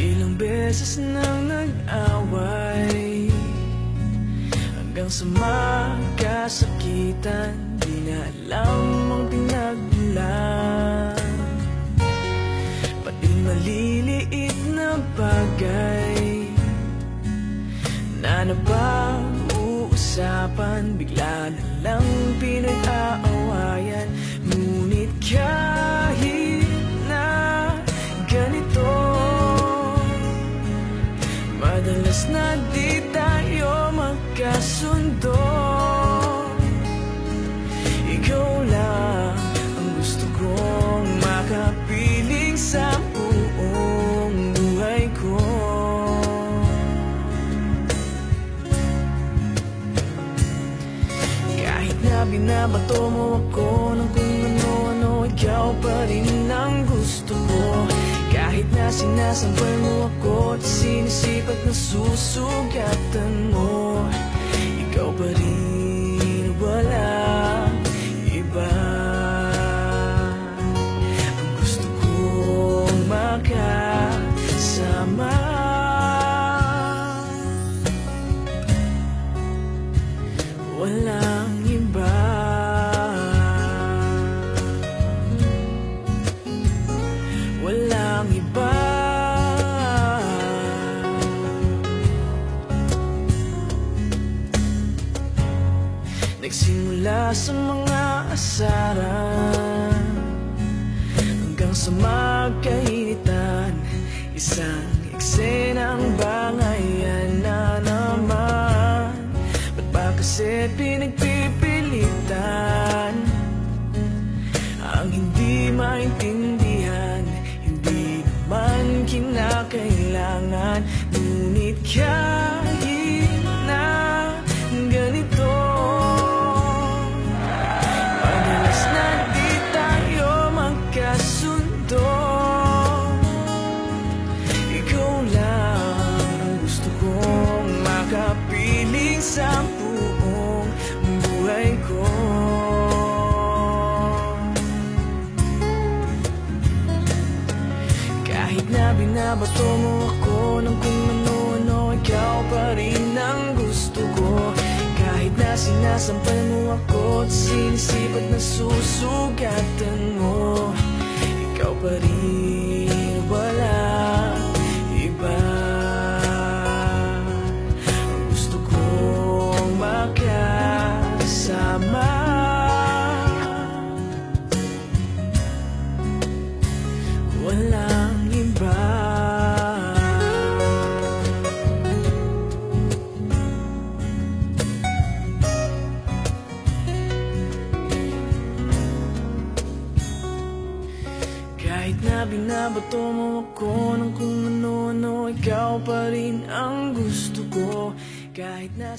Ilang beses nang nag-away hanggang sa magkasakitan, di na alam ang pinagmulan. Pati maliliit na bagay na napag-uusapan, bigla na lang pinag-aawayan. Ngunit kahit na ganito, madalas na di tayo magkasundo. Ikaw lang ang gusto kong makapiling sa buong buhay ko. Kahit na binabato mo ako ng kung ano-ano, ikaw pa rin ang gusto ko. Kahit na sinasampal mo ako at sinisipat na susugatan mo, ikaw pa rin, walang iba. Ang gusto kong makasama, walang iba. Walang iba. Nagsimula sa mga asaran hanggang sa magkainitan, isang eksenang bangayan na naman. Ba't ba kasi pinagpipilitan ang hindi maintindihan? Hindi naman kinakailangan. Ngunit kahit na ganito, madalas na di tayo magkasundo. Ikaw lang ang gusto kong makapiling sa buong buhay ko. Kahit na binabato mo ako ng kung ano-ano, ikaw pa rin ang gusto ko. Kahit na sinasampal mo ako at sinisipat na susugatan mo, ikaw pa rin, walang iba. Ang gusto kong makasama, walang iba. Kahit na binabato mo ako ng kung ano-ano, ikaw pa rin ang gusto ko. Kahit na